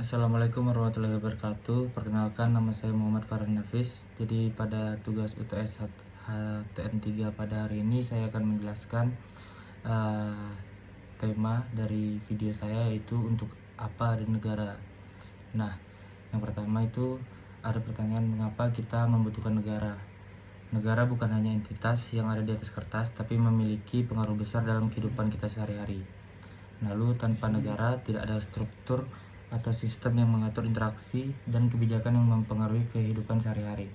Assalamualaikum warahmatullahi wabarakatuh. Perkenalkan, nama saya Muhammad Farhan Nafis. Jadi pada tugas UTS HTN3 pada hari ini saya akan menjelaskan uh, tema dari video saya, yaitu untuk apa di negara. Nah, yang pertama itu ada pertanyaan, mengapa kita membutuhkan negara? Negara bukan hanya entitas yang ada di atas kertas, tapi memiliki pengaruh besar dalam kehidupan kita sehari-hari. Lalu tanpa negara tidak ada struktur atau sistem yang mengatur interaksi dan kebijakan yang mempengaruhi kehidupan sehari-hari.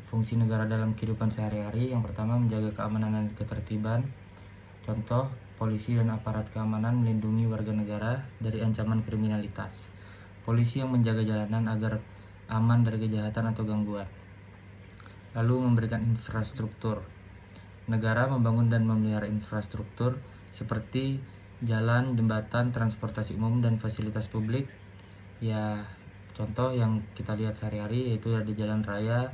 Fungsi negara dalam kehidupan sehari-hari yang pertama menjaga keamanan dan ketertiban. Contoh, polisi dan aparat keamanan melindungi warga negara dari ancaman kriminalitas. Polisi yang menjaga jalanan agar aman dari kejahatan atau gangguan. Lalu memberikan infrastruktur. Negara membangun dan memelihara infrastruktur seperti jalan, jembatan, transportasi umum, dan fasilitas publik. Ya, contoh yang kita lihat sehari-hari yaitu ada jalan raya,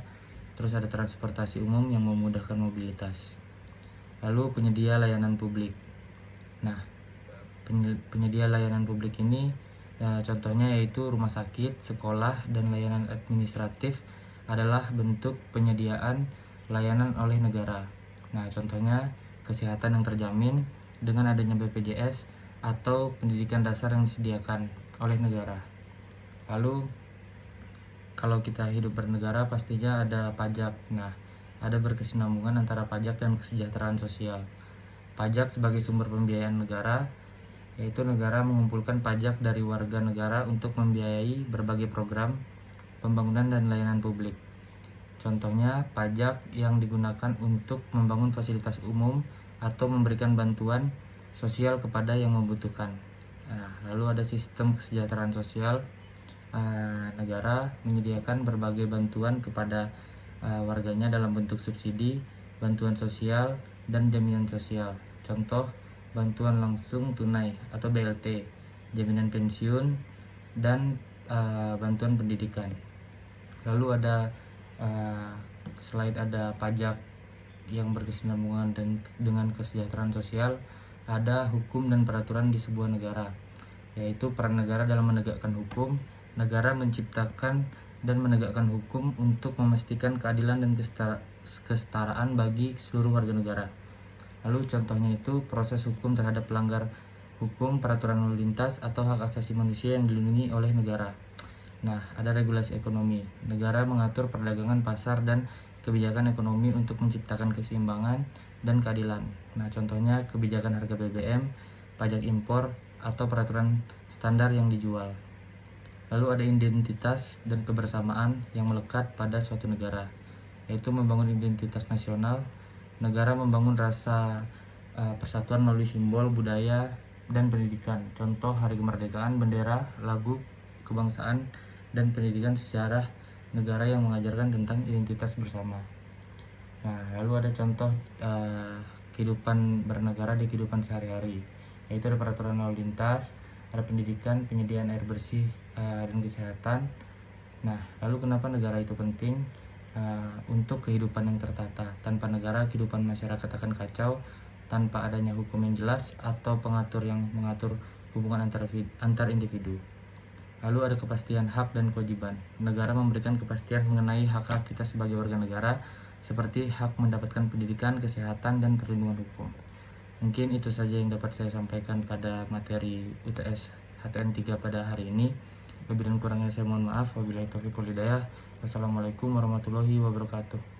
terus ada transportasi umum yang memudahkan mobilitas. Lalu penyedia layanan publik. Nah, penyedia layanan publik ini ya, contohnya yaitu rumah sakit, sekolah, dan layanan administratif adalah bentuk penyediaan layanan oleh negara. Nah, contohnya kesehatan yang terjamin dengan adanya BPJS atau pendidikan dasar yang disediakan oleh negara. Lalu kalau kita hidup bernegara pastinya ada pajak. Nah, ada berkesinambungan antara pajak dan kesejahteraan sosial. Pajak sebagai sumber pembiayaan negara, yaitu negara mengumpulkan pajak dari warga negara untuk membiayai berbagai program pembangunan dan layanan publik. Contohnya pajak yang digunakan untuk membangun fasilitas umum atau memberikan bantuan sosial kepada yang membutuhkan. Nah, lalu ada sistem kesejahteraan sosial. Negara menyediakan berbagai bantuan kepada warganya dalam bentuk subsidi, bantuan sosial, dan jaminan sosial. Contoh, bantuan langsung tunai atau BLT, jaminan pensiun, dan bantuan pendidikan. Lalu ada selain ada pajak yang berkesinambungan dengan kesejahteraan sosial, ada hukum dan peraturan di sebuah negara, yaitu peran negara dalam menegakkan hukum. Negara menciptakan dan menegakkan hukum untuk memastikan keadilan dan kesetaraan bagi seluruh warga negara. Lalu contohnya itu proses hukum terhadap pelanggar hukum, peraturan lalu lintas, atau hak asasi manusia yang dilindungi oleh negara. Nah, ada regulasi ekonomi. Negara mengatur perdagangan pasar dan kebijakan ekonomi untuk menciptakan keseimbangan dan keadilan. Nah, contohnya kebijakan harga BBM, pajak impor, atau peraturan standar yang dijual. Lalu ada identitas dan kebersamaan yang melekat pada suatu negara, yaitu membangun identitas nasional. Negara membangun rasa persatuan melalui simbol, budaya, dan pendidikan. Contoh hari kemerdekaan, bendera, lagu kebangsaan, dan pendidikan sejarah negara yang mengajarkan tentang identitas bersama. Nah, lalu ada contoh kehidupan bernegara di kehidupan sehari-hari, yaitu ada peraturan lalu lintas, ada pendidikan, penyediaan air bersih, dan kesehatan. Nah, lalu kenapa negara itu penting? Untuk kehidupan yang tertata. Tanpa negara, kehidupan masyarakat akan kacau tanpa adanya hukum yang jelas atau pengatur yang mengatur hubungan antar individu. Lalu ada kepastian hak dan kewajiban. Negara memberikan kepastian mengenai hak-hak kita sebagai warga negara, seperti hak mendapatkan pendidikan, kesehatan, dan perlindungan hukum. Mungkin itu saja yang dapat saya sampaikan pada materi UTS HTN3 pada hari ini. Lebih dan kurangnya saya mohon maaf. Wabillahi taufiq wal hidayah. Wassalamualaikum warahmatullahi wabarakatuh.